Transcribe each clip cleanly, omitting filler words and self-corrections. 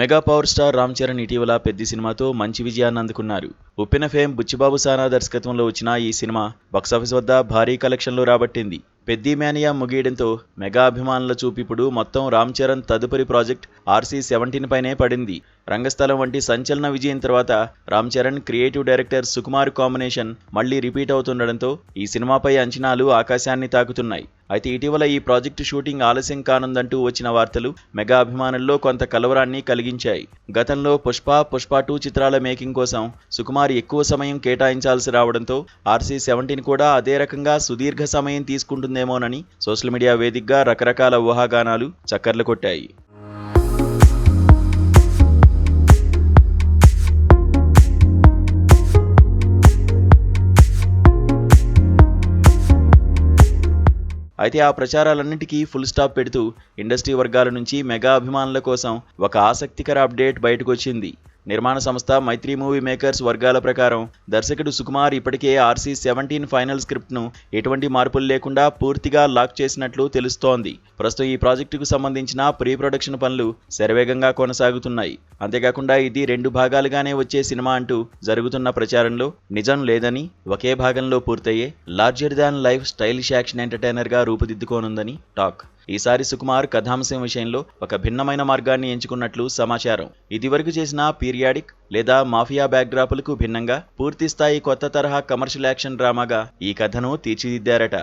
Mega power star Ram Charan ఇటీవల పెద్ది సినిమాతో మంచి విజయాన్ని అందుకున్నారు. ఉప్పెన ఫేమ్ బుచ్చిబాబు సానా దర్శకత్వంలో వచ్చిన ఈ సినిమా బాక్సాఫీస్ వద్ద భారీ కలెక్షన్లు రాబట్టింది. పెద్ది మేనియా ముగియడంతో మెగా అభిమానుల చూపిప్పుడు మొత్తం రామ్ చరణ్ తదుపరి ప్రాజెక్ట్ RC-17 పైనే పడింది. రంగస్థలం వంటి సంచలన విజయం తర్వాత Ram Charan creative director Sukumar combination మళ్లీ రిపీట్ అవుతుండడంతో ఈ సినిమాపై అంచనాలు ఆకాశాన్ని తాకుతున్నాయి. అయితే ఇటీవల ఈ ప్రాజెక్టు షూటింగ్ ఆలస్యం కానుందంటూ వచ్చిన వార్తలు మెగా అభిమానుల్లో కొంత కలవరాన్ని కలిగించాయి. గతంలో పుష్ప 2 చిత్రాల మేకింగ్ కోసం సుకుమార్ ఎక్కువ సమయం కేటాయించాల్సి రావడంతో RC-17 కూడా అదే రకంగా సుదీర్ఘ సమయం తీసుకుంటుందేమోనని సోషల్ మీడియా వేదికగా రకరకాల ఊహాగానాలు చక్కర్లు కొట్టాయి. అయితే ఆ ప్రచారాలన్నింటికీ ఫుల్ స్టాప్ పెడుతూ ఇండస్ట్రీ వర్గాల నుంచి మెగా అభిమానుల కోసం ఒక ఆసక్తికర అప్డేట్ బయటకొచ్చింది. నిర్మాణ సంస్థ మైత్రి మూవీ మేకర్స్ వర్గాల ప్రకారం దర్శకుడు సుకుమార్ ఇప్పటికే RC-17 ఫైనల్ స్క్రిప్ట్ను ఎటువంటి మార్పులు లేకుండా పూర్తిగా లాక్ చేసినట్లు తెలుస్తోంది. ప్రస్తుతం ఈ ప్రాజెక్టుకు సంబంధించిన ప్రీ ప్రొడక్షన్ పనులు శరవేగంగా కొనసాగుతున్నాయి. అంతేకాకుండా ఇది 2 భాగాలుగానే వచ్చే సినిమా అంటూ జరుగుతున్న ప్రచారంలో నిజం లేదని, ఒకే భాగంలో పూర్తయ్యే larger than life stylish action ఎంటర్టైనర్గా రూపుదిద్దుకోనుందని టాక్. ఈసారి సుకుమార్ కథాంశం విషయంలో ఒక భిన్నమైన మార్గాన్ని ఎంచుకున్నట్లు సమాచారం. ఇదివరకు చేసిన పీరియాడిక్ లేదా మాఫియా బ్యాక్డ్రాపులకు భిన్నంగా పూర్తిస్థాయి కొత్త తరహా కమర్షియల్ యాక్షన్ డ్రామాగా ఈ కథను తీర్చిదిద్దారట.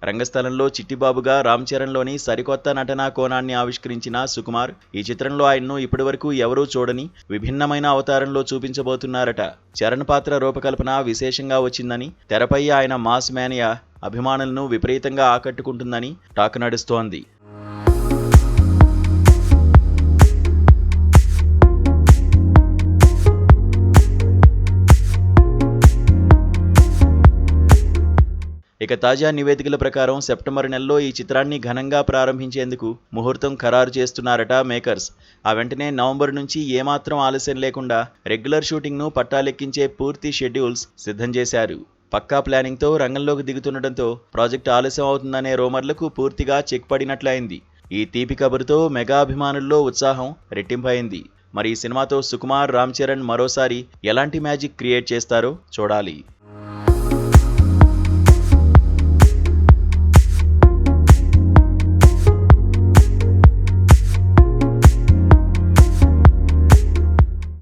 రంగస్థలంలో చిట్టిబాబుగా రామ్ చరణ్లోని సరికొత్త నటనా కోణాన్ని ఆవిష్కరించిన సుకుమార్ ఈ చిత్రంలో ఆయన్ను ఇప్పటివరకు ఎవరూ చూడని విభిన్నమైన అవతారంలో చూపించబోతున్నారట. చరణ్ పాత్ర రూపకల్పన విశేషంగా వచ్చిందని, తెరపై ఆయన మాస్ మేనియా అభిమానులను విపరీతంగా ఆకట్టుకుంటుందని టాక్ నడుస్తోంది. ఇక తాజా నివేదికల ప్రకారం సెప్టెంబర్ నెలలో ఈ చిత్రాన్ని ఘనంగా ప్రారంభించేందుకు ముహూర్తం ఖరారు చేస్తున్నారట మేకర్స్. ఆ వెంటనే నవంబర్ నుంచి ఏమాత్రం ఆలస్యం లేకుండా రెగ్యులర్ షూటింగ్ను పట్టాలెక్కించే పూర్తి షెడ్యూల్స్ సిద్ధం చేశారు. పక్కా ప్లానింగ్తో రంగంలోకి దిగుతుండటంతో ప్రాజెక్టు ఆలస్యం అవుతుందనే రూమర్లకు పూర్తిగా చెక్ పడినట్లయింది. ఈ తీపి కబురుతో మెగా అభిమానుల్లో ఉత్సాహం రెట్టింపైంది. మరి ఈ సినిమాతో సుకుమార్, రామ్ చరణ్ మరోసారి ఎలాంటి మ్యాజిక్ క్రియేట్ చేస్తారో చూడాలి.